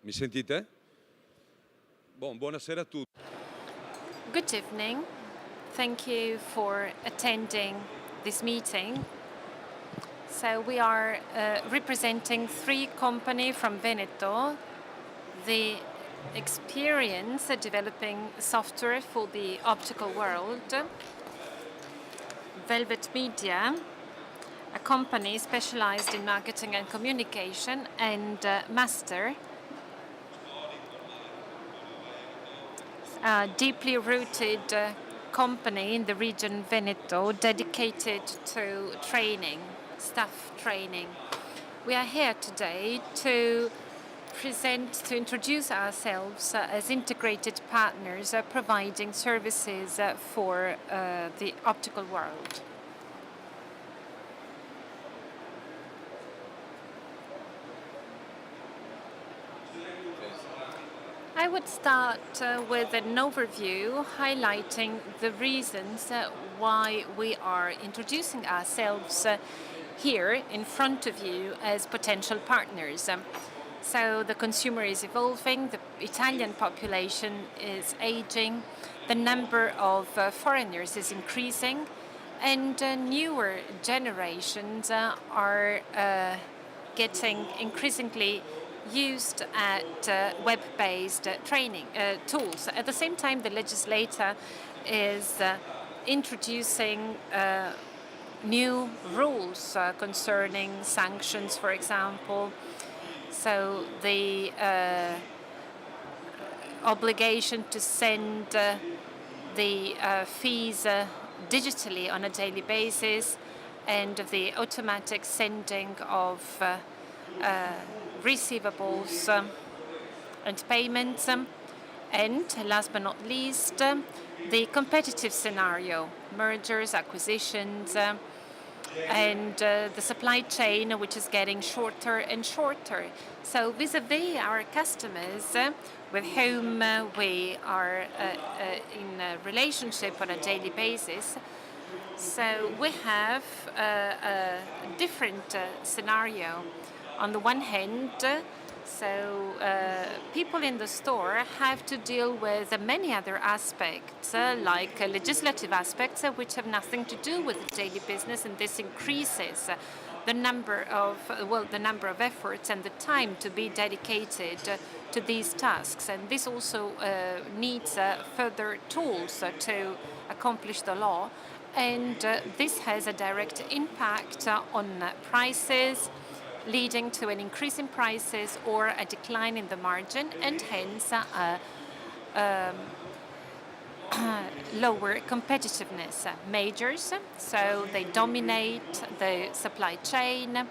Mi sentite? Buonasera a tutti. Good evening. Thank you for attending this meeting. So we are representing 3 companies from Veneto. The experience developing software for the optical world. Velvet Media, a company specialized in marketing and communication, and Master, a deeply rooted company in the region Veneto dedicated to training, staff training. We are here today to introduce ourselves as integrated partners providing services for the optical world. I would start with an overview highlighting the reasons why we are introducing ourselves here in front of you as potential partners. So the consumer is evolving, the Italian population is aging, the number of foreigners is increasing, and newer generations are getting increasingly used at web-based training tools. At the same time, the legislator is introducing new rules concerning sanctions, for example. So the obligation to send the fees digitally on a daily basis, and the automatic sending of receivables and payments, and last but not least, the competitive scenario, mergers, acquisitions, and the supply chain, which is getting shorter and shorter. So vis-a-vis our customers with whom we are in a relationship on a daily basis, so we have a different scenario. On the one hand, people in the store have to deal with many other aspects, like legislative aspects, which have nothing to do with the daily business, and this increases the number of efforts and the time to be dedicated to these tasks. And this also needs further tools to accomplish the law, and this has a direct impact on prices, leading to an increase in prices or a decline in the margin, and hence lower competitiveness. Majors, so they dominate the supply chain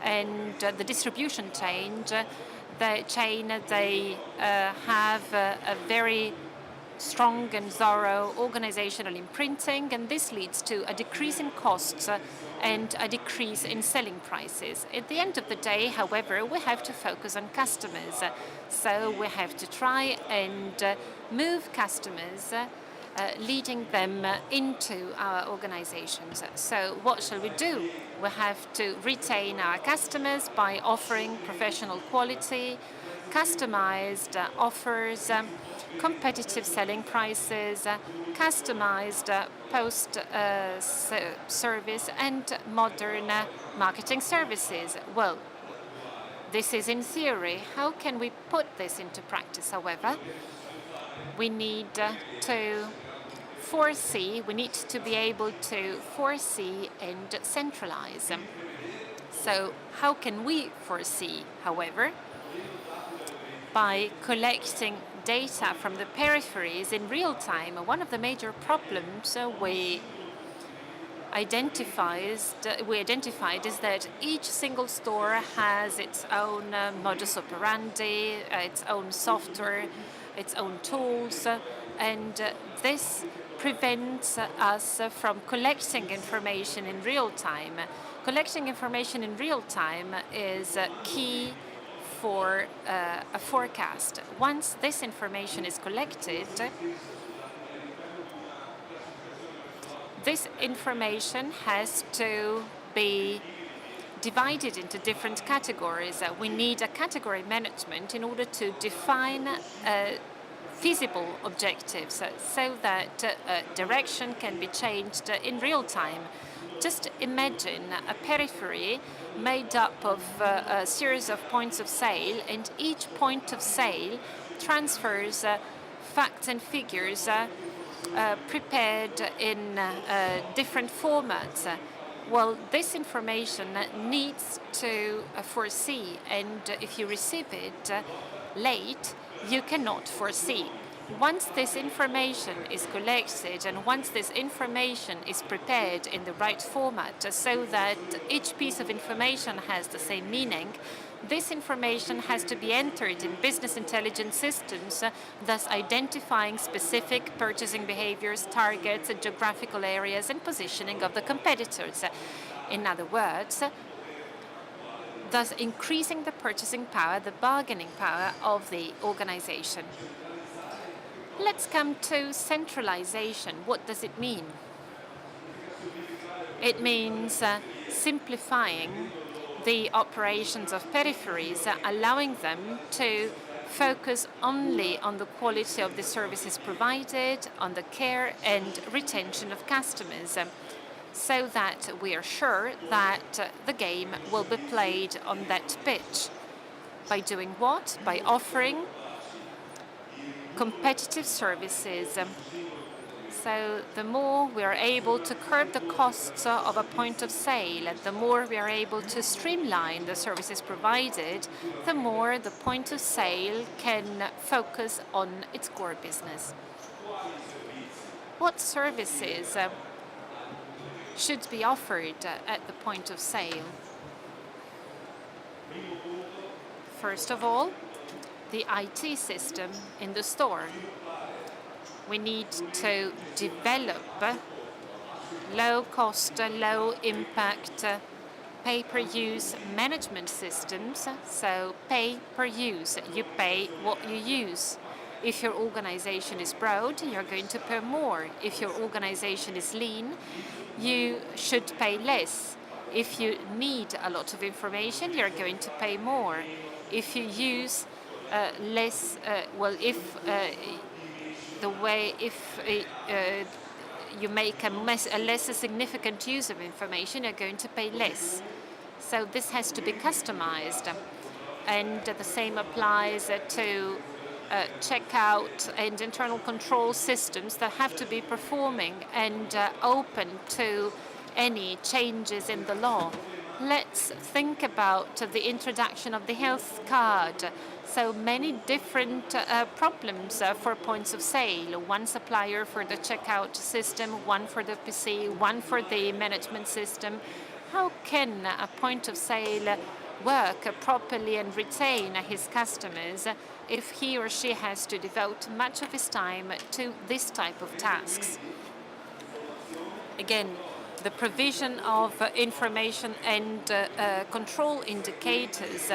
and the distribution chain. They have a very strong and thorough organizational imprinting, and this leads to a decrease in costs and a decrease in selling prices. At the end of the day, however, we have to focus on customers. So we have to try and move customers, leading them into our organizations. So what shall we do? We have to retain our customers by offering professional quality, customized offers, competitive selling prices, customized post-service, and modern marketing services. Well, this is in theory. How can we put this into practice, however? We need to be able to foresee and centralize. So how can we foresee, however? By collecting data from the peripheries in real time. One of the major problems we identified is that each single store has its own modus operandi, its own software, its own tools, and this prevents us from collecting information in real time. Collecting information in real time is key for a forecast. Once this information is collected, this information has to be divided into different categories. We need a category management in order to define feasible objectives so that direction can be changed in real time. Just imagine a periphery made up of a series of points of sale, and each point of sale transfers facts and figures prepared in different formats. Well, this information needs to foresee, and if you receive it late, you cannot foresee. Once this information is collected and once this information is prepared in the right format so that each piece of information has the same meaning, this information has to be entered in business intelligence systems, thus identifying specific purchasing behaviors, targets, geographical areas, and positioning of the competitors. In other words, thus increasing the purchasing power, the bargaining power of the organization. Let's come to centralization. What does it mean? It means simplifying the operations of peripheries, allowing them to focus only on the quality of the services provided, on the care and retention of customers, so that we are sure that the game will be played on that pitch. By doing what? By offering competitive services. So the more we are able to curb the costs of a point of sale, the more we are able to streamline the services provided, the more the point of sale can focus on its core business. What services should be offered at the point of sale? First of all, the IT system in the store. We need to develop low-cost, low-impact, pay-per-use management systems. So pay-per-use, you pay what you use. If your organization is broad, you're going to pay more. If your organization is lean, you should pay less. If you need a lot of information, you're going to pay more. If you use less, you make a less significant use of information, you're going to pay less. So this has to be customized. And the same applies to checkout and internal control systems that have to be performing and open to any changes in the law. Let's think about the introduction of the health card. So many different problems for points of sale. One supplier for the checkout system, one for the PC, one for the management system. How can a point of sale work properly and retain his customers if he or she has to devote much of his time to this type of tasks? Again, the provision of information and control indicators.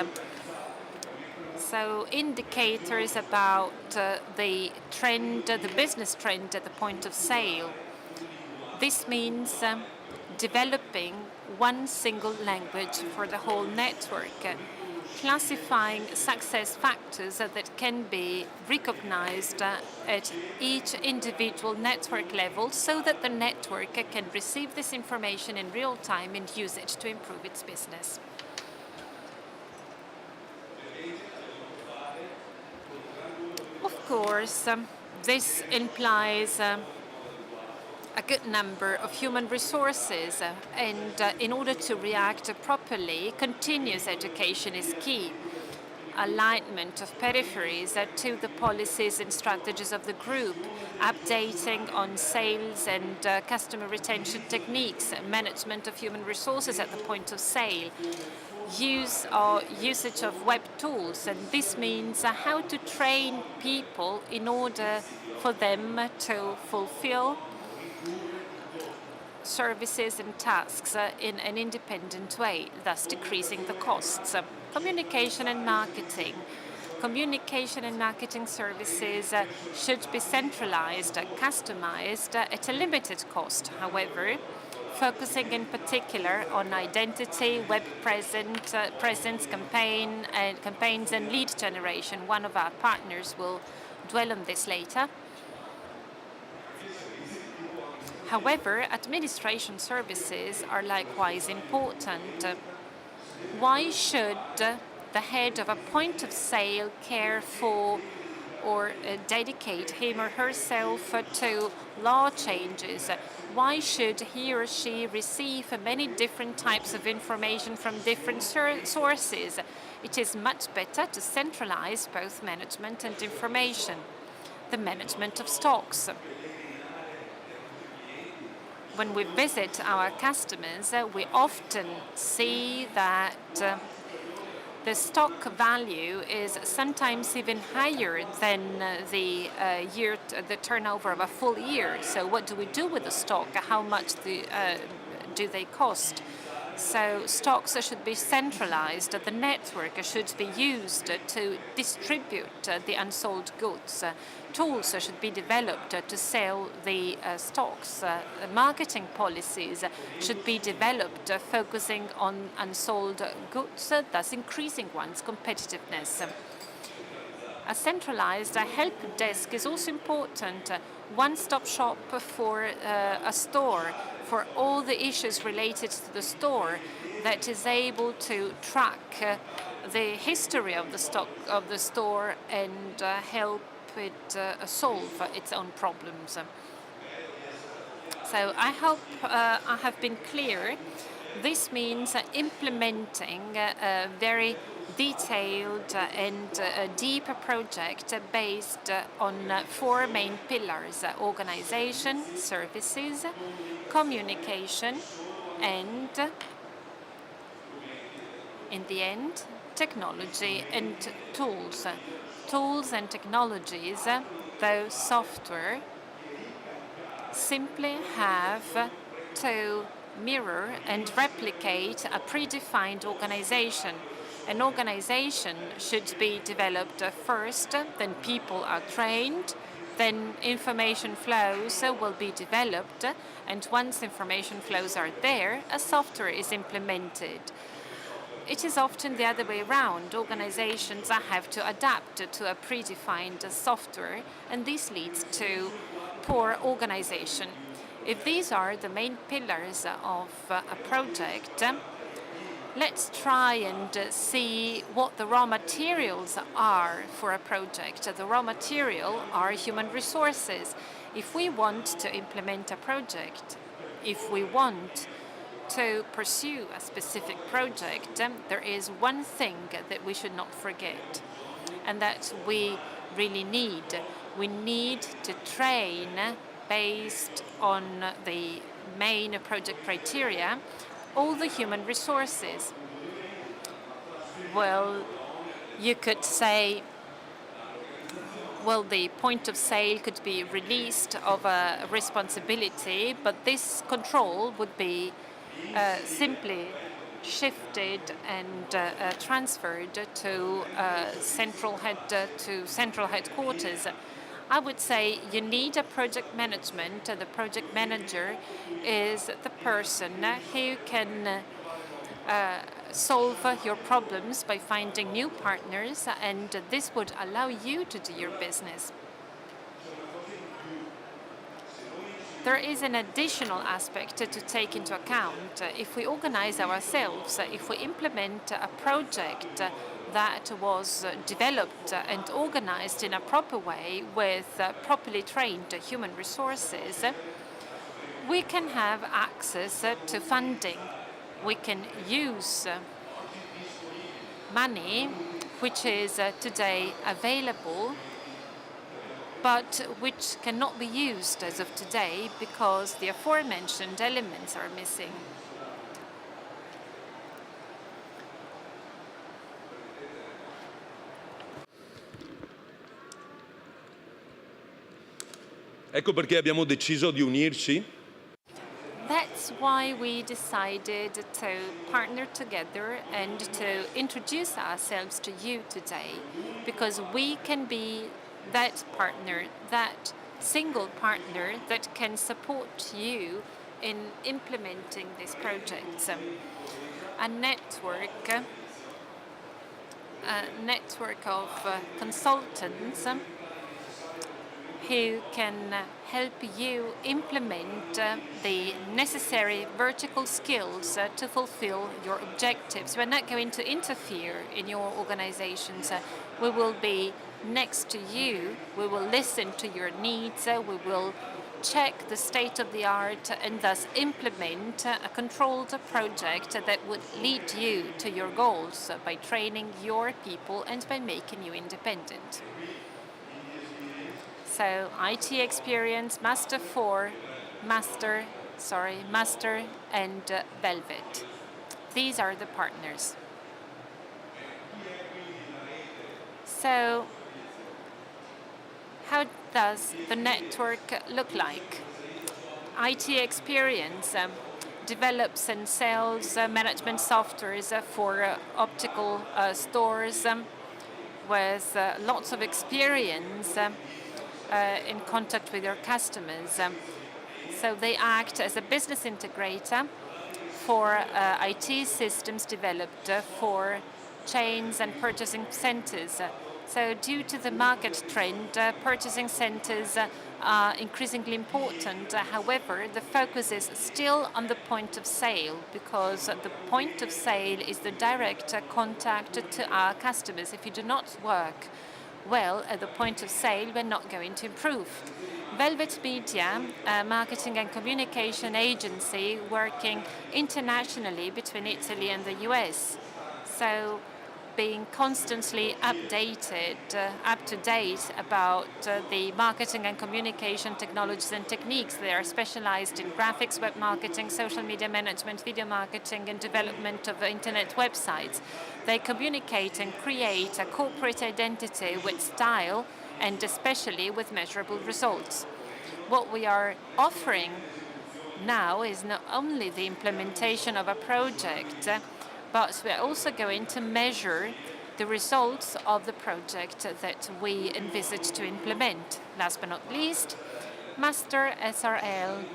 So indicators about the trend, the business trend at the point of sale. This means developing one single language for the whole network, classifying success factors that can be recognized at each individual network level so that the network can receive this information in real time and use it to improve its business. Of course, this implies a good number of human resources, and in order to react properly, continuous education is key. Alignment of peripheries to the policies and strategies of the group, updating on sales and customer retention techniques, management of human resources at the point of sale, usage of web tools, and this means how to train people in order for them to fulfill services and tasks in an independent way, thus decreasing the costs. Communication and marketing. Communication and marketing services should be centralized, customized at a limited cost. However, focusing in particular on identity, web presence, campaigns, and lead generation. One of our partners will dwell on this later. However, administration services are likewise important. Why should the head of a point of sale care for or dedicate him or herself to law changes? Why should he or she receive many different types of information from different sources? It is much better to centralize both management and information. The management of stocks. When we visit our customers, we often see that the stock value is sometimes even higher than the turnover of a full year. So what do we do with the stock? How much do they cost? So stocks should be centralized. The network should be used to distribute the unsold goods. Tools should be developed to sell the stocks. Marketing policies should be developed focusing on unsold goods, thus increasing one's competitiveness. A centralized help desk is also important. One-stop shop for a store, for all the issues related to the store, that is able to track the history of the stock of the store and help it solve its own problems. So I hope I have been clear. This means implementing a very detailed and deep project based on four main pillars: organization, services, communication, and, in the end, technology and tools. Tools and technologies, though software, simply have to mirror and replicate a predefined organization. An organization should be developed first, then people are trained, then information flows will be developed, and once information flows are there, a software is implemented. It is often the other way around. Organizations have to adapt to a predefined software, and this leads to poor organization. If these are the main pillars of a project, let's try and see what the raw materials are for a project. The raw material are human resources. If we want to implement a project, if we want to pursue a specific project, there is one thing that we should not forget, and that we really need. We need to train based on the main project criteria all the human resources. Well, you could say, well, the point of sale could be released of a responsibility, but this control would be simply shifted and transferred to central headquarters. I would say you need a project management. The project manager is the person who can solve your problems by finding new partners, and this would allow you to do your business. There is an additional aspect to take into account. If we organize ourselves, if we implement a project that was developed and organized in a proper way with properly trained human resources, we can have access to funding. We can use money which is today available, but which cannot be used as of today because the aforementioned elements are missing. Ecco perché abbiamo deciso di unirci. That's why we decided to partner together and to introduce ourselves to you today, because we can be that partner, that single partner that can support you in implementing these projects. A network of consultants who can help you implement the necessary vertical skills to fulfill your objectives. We're not going to interfere in your organizations. We will be next to you. We will listen to your needs. We will check the state of the art and thus implement a controlled project that would lead you to your goals by training your people and by making you independent. So IT experience, Master 4, Master and Velvet. These are the partners. So how does the network look like? IT experience develops and sells management softwares for optical stores with lots of experience in contact with your customers. So they act as a business integrator for IT systems developed for chains and purchasing centers. So due to the market trend, purchasing centers are increasingly important. However, the focus is still on the point of sale, because the point of sale is the direct contact to our customers. If you do not work well at the point of sale, we're not going to improve. Velvet Media, a marketing and communication agency working internationally between Italy and the US. So being constantly updated, up to date about the marketing and communication technologies and techniques. They are specialized in graphics, web marketing, social media management, video marketing, and development of internet websites. They communicate and create a corporate identity with style and especially with measurable results. What we are offering now is not only the implementation of a project, but we're also going to measure the results of the project that we envisage to implement. Last but not least, Master S.r.l,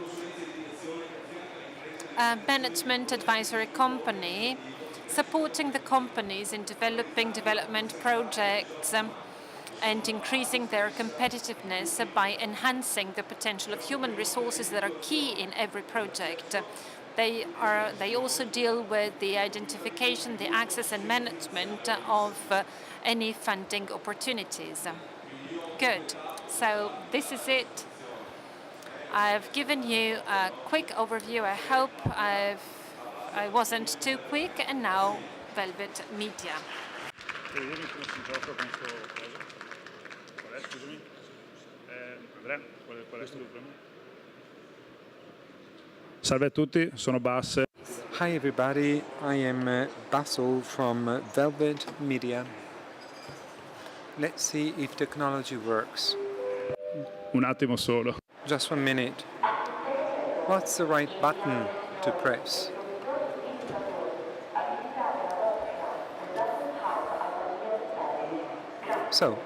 a management advisory company supporting the companies in development projects and increasing their competitiveness by enhancing the potential of human resources that are key in every project. They also deal with the identification, the access and management of any funding opportunities. Good. So this is it. I've given you a quick overview. I hope I wasn't too quick. And now, Velvet Media. Andrea, qual è il tuo problema? Salve a tutti, sono Bassel. Hi everybody, I am Bassel from Velvet Media. Let's see if technology works. Un attimo solo. Just 1 minute. What's the right button to press? So,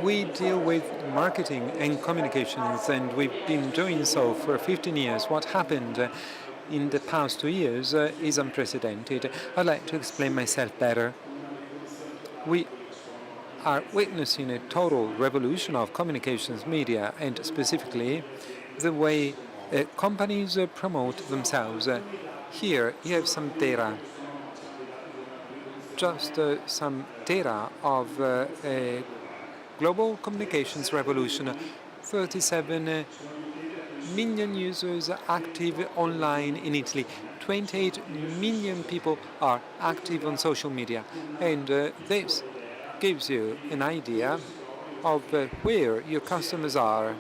we deal with marketing and communications, and we've been doing so for 15 years. What happened in the past 2 years is unprecedented. I'd like to explain myself better. We are witnessing a total revolution of communications media, and specifically the way companies promote themselves. Here you have some data. Just some data of a global communications revolution. 37 million users active online in Italy. 28 million people are active on social media. And this gives you an idea of where your customers are.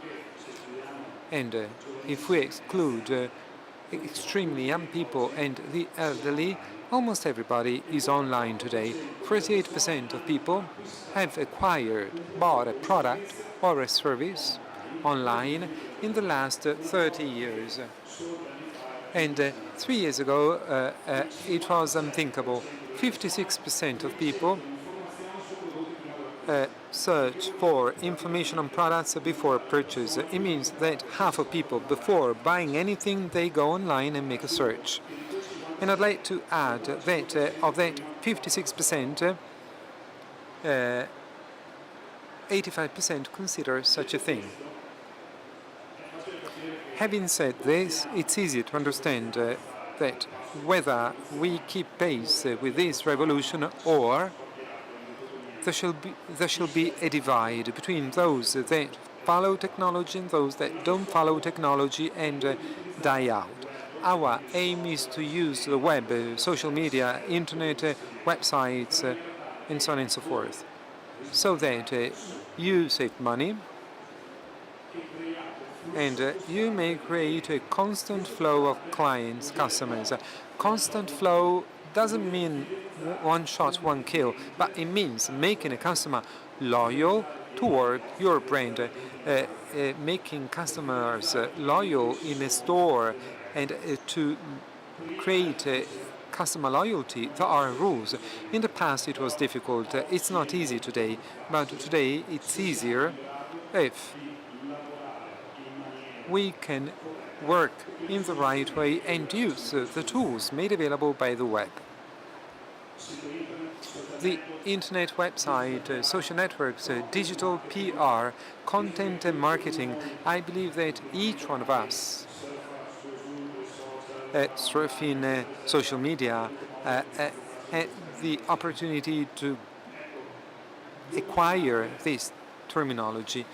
And if we exclude extremely young people and the elderly, almost everybody is online today. 48% of people have bought a product or a service online in the last 30 years. And 3 years ago, it was unthinkable. 56% of people search for information on products before purchase. It means that half of people, before buying anything, they go online and make a search. And I'd like to add that of that 56%, 85% consider such a thing. Having said this, it's easy to understand that whether we keep pace with this revolution or there shall be a divide between those that follow technology and those that don't follow technology and die out. Our aim is to use the web, social media, internet, websites, and so on and so forth, so that you save money and you may create a constant flow of clients, customers. Constant flow doesn't mean one shot, one kill, but it means making a customer loyal toward your brand, making customers loyal in a store, and to create customer loyalty, there are rules. In the past it was difficult. It's not easy today, but today it's easier if we can work in the right way and use the tools made available by the web. The internet, website, social networks, digital PR, content and marketing. I believe that each one of us surfing social media had the opportunity to acquire this terminology,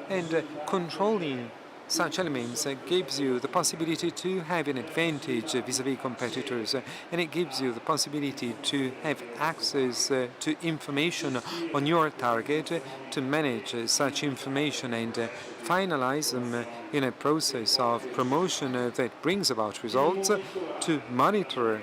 and controlling such elements gives you the possibility to have an advantage vis-à-vis competitors, and it gives you the possibility to have access to information on your target, to manage such information and finalize them in a process of promotion that brings about results, to monitor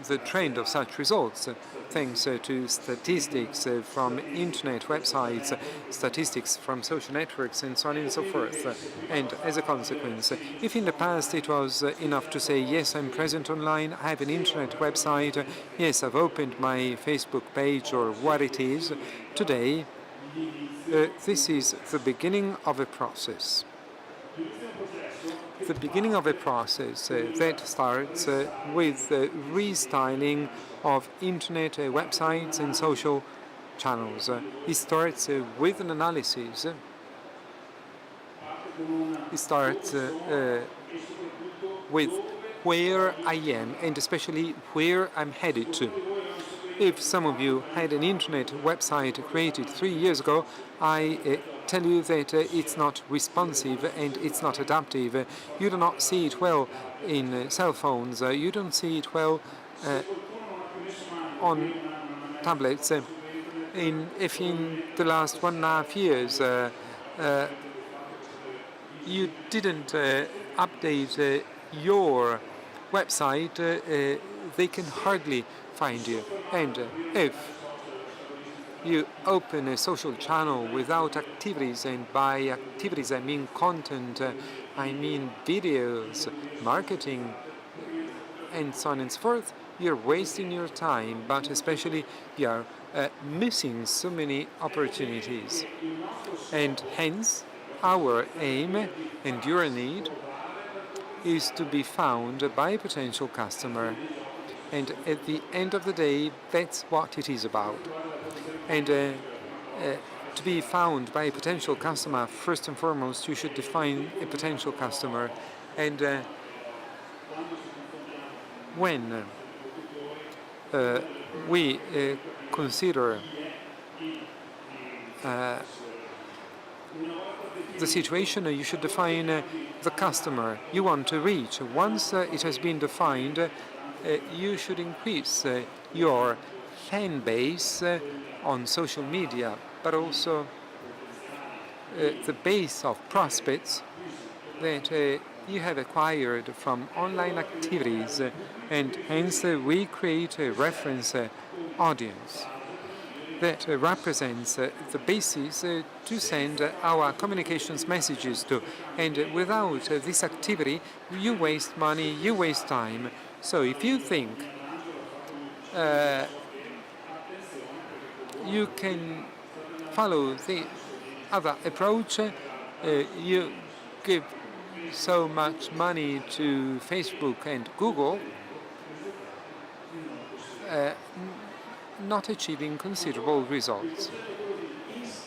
the trend of such results, thanks to statistics from internet websites, statistics from social networks, and so on and so forth. And as a consequence, if in the past it was enough to say, yes, I'm present online, I have an internet website, yes, I've opened my Facebook page or what it is, today this is the beginning of a process. The beginning of a process that starts with restyling of internet websites and social channels. It starts with an analysis. It starts with where I am and especially where I'm headed to. If some of you had an internet website created 3 years ago, I tell you that it's not responsive and it's not adaptive. You do not see it well in cell phones. You don't see it well on tablets. If in the last 1.5 years you didn't update your website, they can hardly find you. And if you open a social channel without activities, and by activities I mean content, I mean videos, marketing, and so on and so forth, you're wasting your time, but especially you're missing so many opportunities. And hence, our aim and your need is to be found by a potential customer. And at the end of the day, that's what it is about. And to be found by a potential customer, first and foremost, you should define a potential customer. And when we consider the situation, you should define the customer you want to reach. Once it has been defined, you should increase your fan base on social media, but also the base of prospects that you have acquired from online activities, and hence we create a reference audience that represents the basis to send our communications messages to. And without this activity, you waste money, you waste time. you can follow the other approach. You give so much money to Facebook and Google, not achieving considerable results.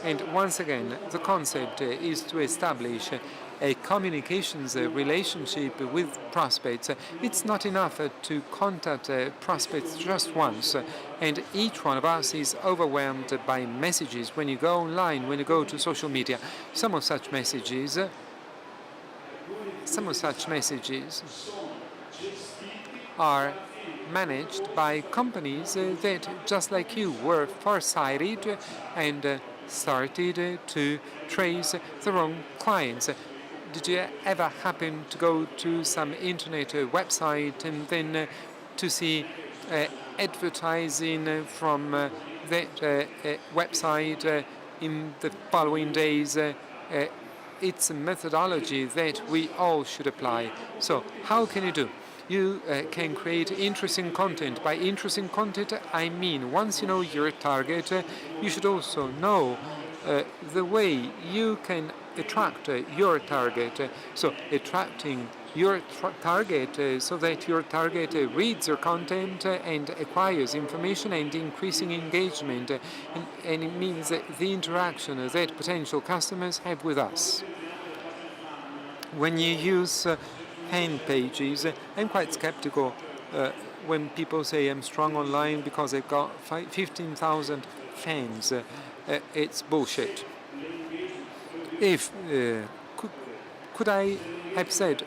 And once again, the concept is to establish a communications relationship with prospects. It's not enough to contact prospects just once, and each one of us is overwhelmed by messages when you go online, when you go to social media. Some of such messages are managed by companies that, just like you, were farsighted and started to trace the wrong clients. Did you ever happen to go to some internet website and then to see advertising from that website in the following days? It's a methodology that we all should apply. So how can you do? You can create interesting content. By interesting content, I mean once you know your target, you should also know the way you can attract your target. So attracting your target so that your target reads your content and acquires information and increasing engagement. And it means the interaction that potential customers have with us. When you use fan pages, I'm quite skeptical when people say I'm strong online because I've got 15,000 fans. It's bullshit. If could I have said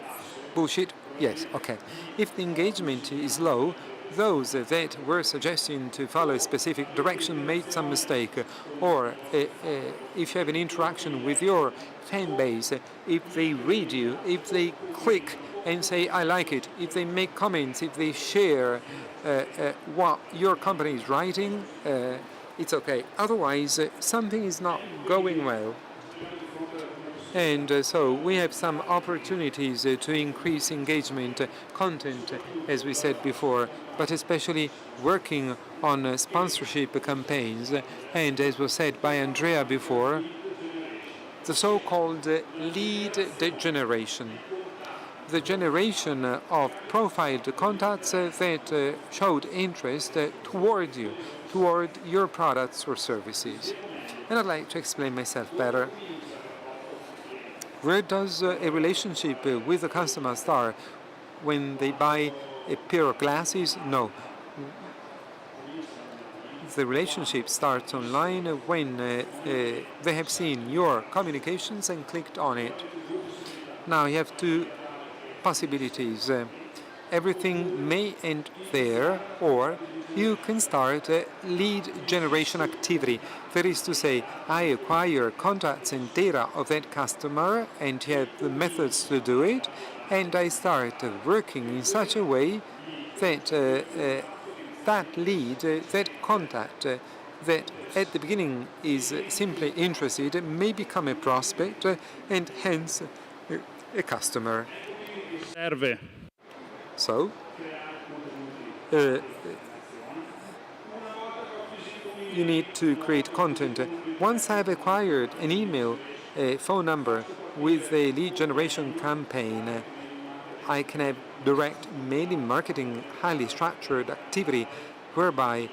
bullshit? Yes, okay. If the engagement is low, those that were suggesting to follow a specific direction made some mistake. Or if you have an interaction with your fan base, if they read you, if they click and say, I like it, if they make comments, if they share what your company is writing, it's okay. Otherwise, something is not going well. And so we have some opportunities to increase engagement, content, as we said before, but especially working on sponsorship campaigns. And as was said by Andrea before, the so-called lead generation. The generation of profiled contacts that showed interest toward you, toward your products or services. And I'd like to explain myself better. Where does a relationship with a customer start? When they buy a pair of glasses? No. The relationship starts online when they have seen your communications and clicked on it. Now you have two possibilities. Everything may end there, or you can start a lead generation activity. That is to say, I acquire contacts and data of that customer and have the methods to do it, and I start working in such a way that that lead, that contact, that at the beginning is simply interested, may become a prospect and hence a customer. Serve. So, you need to create content. Once I've acquired an email, a phone number with a lead generation campaign, I can have direct mailing marketing, highly structured activity whereby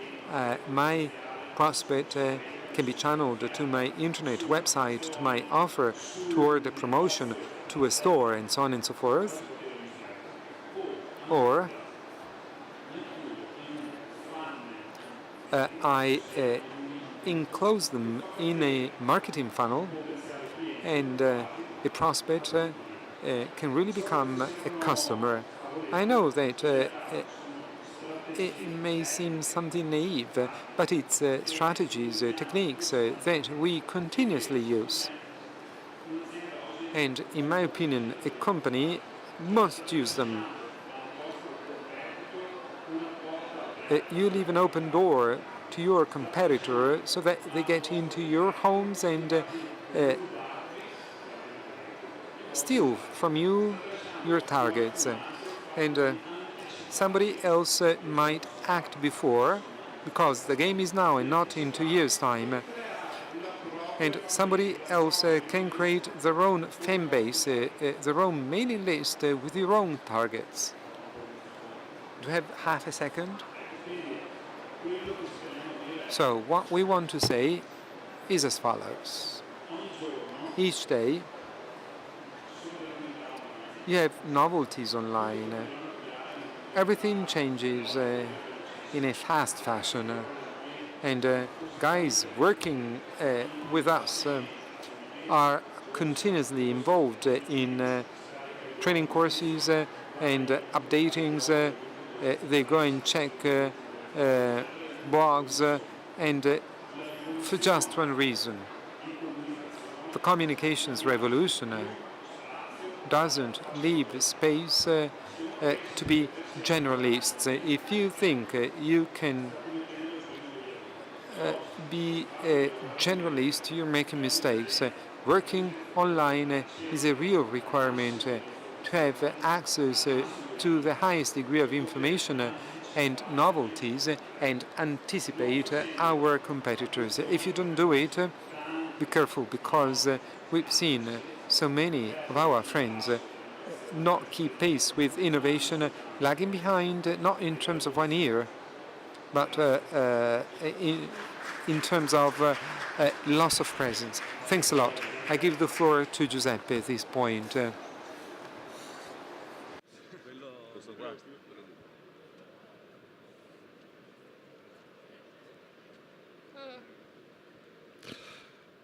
my prospect can be channeled to my internet website, to my offer, toward a promotion, to a store, and so on and so forth. Or I enclose them in a marketing funnel, and a prospect can really become a customer. I know that it may seem something naive, but it's strategies, techniques that we continuously use. And in my opinion, a company must use them. You leave an open door to your competitor so that they get into your homes and steal from you your targets. And somebody else might act before because the game is now and not in 2 years' time. And somebody else can create their own fan base, their own mailing list with your own targets. Do you have half a second? So what we want to say is as follows. Each day you have novelties online. Everything changes in a fast fashion. And guys working with us are continuously involved in training courses and updatings. They go and check blogs and for just one reason. The communications revolution doesn't leave space to be generalists. If you think you can be a generalist, you're making mistakes. Working online is a real requirement to have access to the highest degree of information and novelties and anticipate our competitors. If you don't do it, be careful, because we've seen so many of our friends not keep pace with innovation, lagging behind, not in terms of 1 year, but in terms of loss of presence. Thanks a lot. I give the floor to Giuseppe at this point.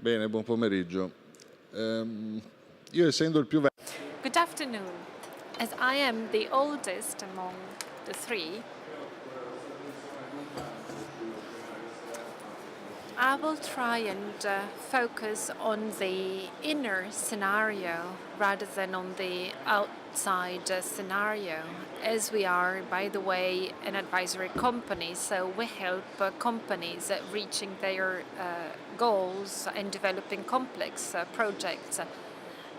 Bene, buon pomeriggio. Io essendo il più vecchio. Good afternoon. As I am the oldest among the three, I will try and focus on the inner scenario rather than on the outside scenario, as we are, by the way, an advisory company, so we help companies reaching their goals and developing complex projects.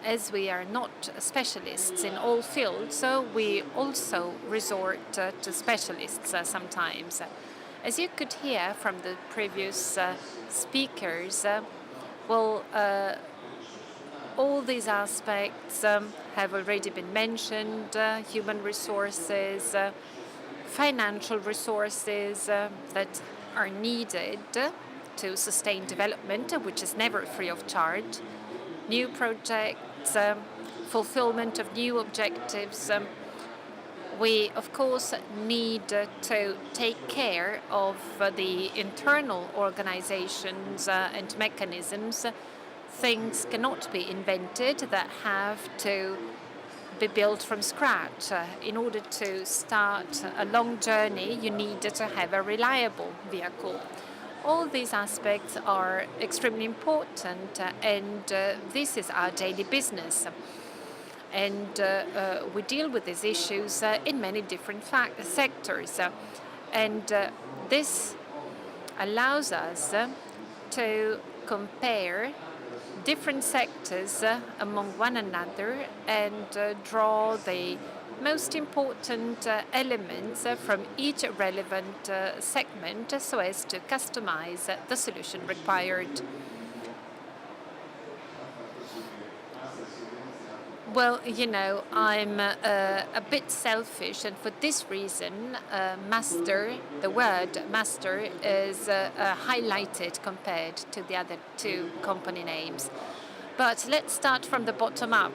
As we are not specialists in all fields, so we also resort to specialists sometimes. As you could hear from the previous speakers, all these aspects have already been mentioned, human resources, financial resources that are needed to sustain development, which is never free of charge, new projects, fulfillment of new objectives. We, of course, need to take care of the internal organizations and mechanisms. Things cannot be invented that have to be built from scratch. In order to start a long journey, you need to have a reliable vehicle. All these aspects are extremely important, and this is our daily business. And we deal with these issues in many different sectors. And this allows us to compare different sectors among one another and draw the most important elements from each relevant segment so as to customize the solution required. Well, you know, I'm a bit selfish, and for this reason, the word master is highlighted compared to the other two company names. But let's start from the bottom up.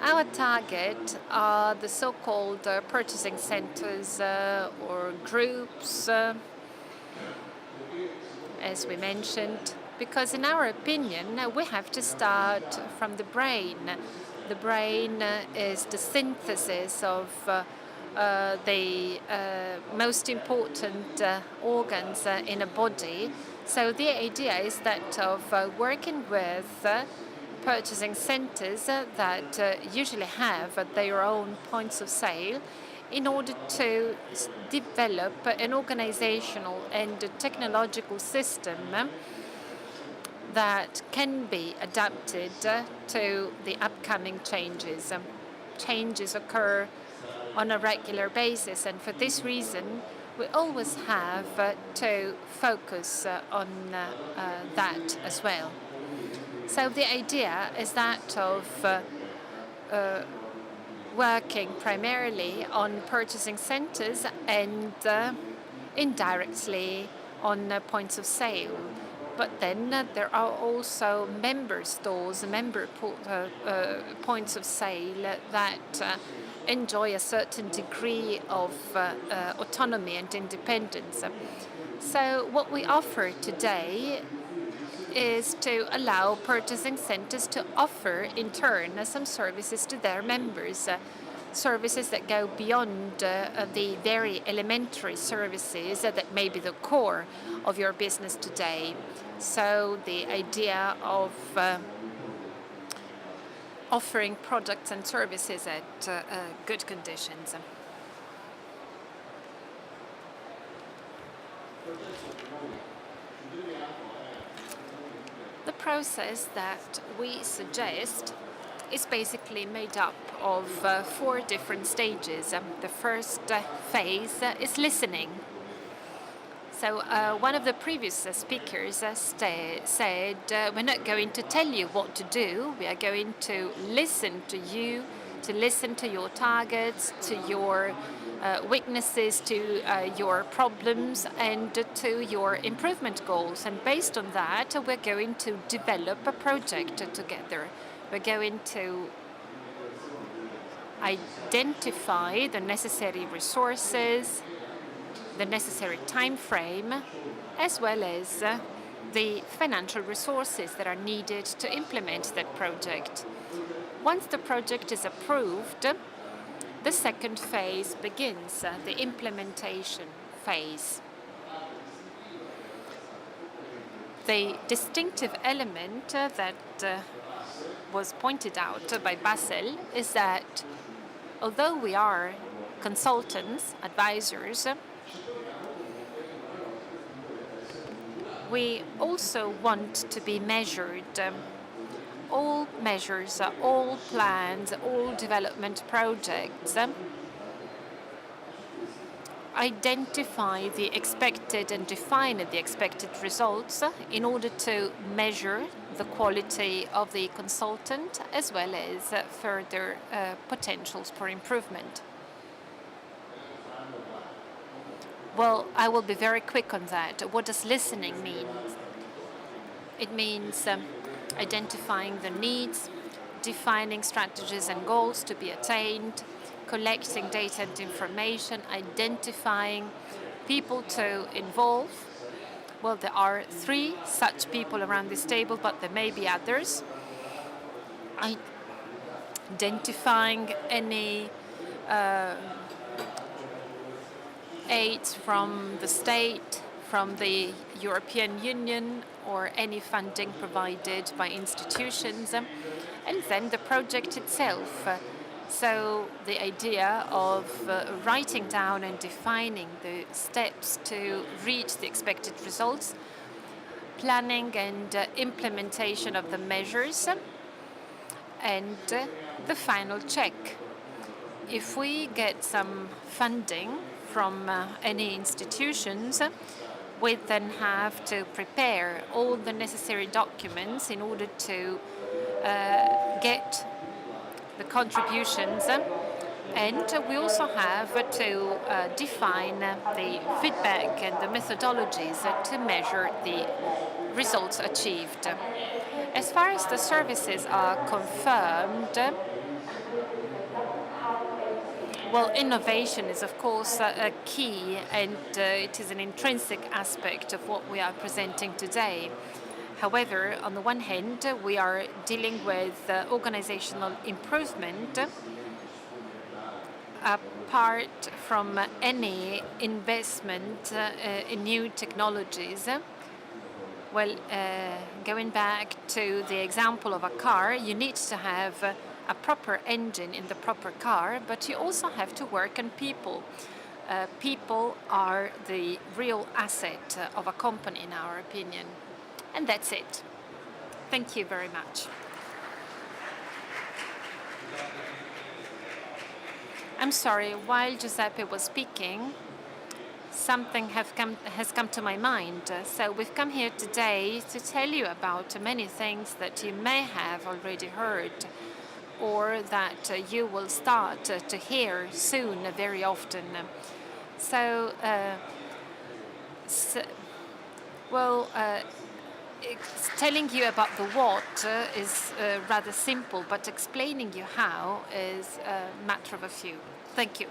Our target are the so-called purchasing centers or groups, as we mentioned, because in our opinion, we have to start from the brain. The brain is the synthesis of the most important organs in a body. So the idea is that of working with purchasing centers that usually have their own points of sale in order to develop an organizational and technological system that can be adapted to the upcoming changes. Changes occur on a regular basis, and for this reason we always have to focus on that as well. So the idea is that of working primarily on purchasing centers and indirectly on points of sale. But then there are also member stores, member points of sale that enjoy a certain degree of autonomy and independence. So what we offer today is to allow purchasing centers to offer, in turn, some services to their members, services that go beyond the very elementary services that may be the core of your business today. So the idea of offering products and services at good conditions. The process that we suggest is basically made up of 4 different stages. The first phase is listening. So one of the previous speakers said, we're not going to tell you what to do, we are going to listen to you, to listen to your targets, to your weaknesses, to your problems, and to your improvement goals. And based on that, we're going to develop a project together. We're going to identify the necessary resources, the necessary time frame, as well as the financial resources that are needed to implement that project. Once the project is approved, the second phase begins, the implementation phase. The distinctive element that was pointed out by Bassel is that although we are consultants, advisors, we also want to be measured. All measures, all plans, all development projects identify the expected and define the expected results in order to measure the quality of the consultant as well as further potentials for improvement. Well, I will be very quick on that. What does listening mean? It means identifying the needs, defining strategies and goals to be attained, collecting data and information, identifying people to involve. Well, there are 3 such people around this table, but there may be others. Identifying any aids from the state, from the European Union, or any funding provided by institutions, and then the project itself. So the idea of writing down and defining the steps to reach the expected results, planning and implementation of the measures, and the final check. If we get some funding from any institutions, we then have to prepare all the necessary documents in order to get the contributions, and we also have to define the feedback and the methodologies to measure the results achieved. As far as the services are confirmed, well, innovation is, of course, a key, and it is an intrinsic aspect of what we are presenting today. However, on the one hand, we are dealing with organizational improvement apart from any investment in new technologies. Well, going back to the example of a car, you need to have a proper engine in the proper car, but you also have to work on people. People are the real asset of a company, in our opinion. And that's it. Thank you very much. I'm sorry, while Giuseppe was speaking, something has come to my mind. So we've come here today to tell you about many things that you may have already heard, or that you will start to hear soon, very often. So, telling you about the what is rather simple, but explaining you how is a matter of a few. Thank you.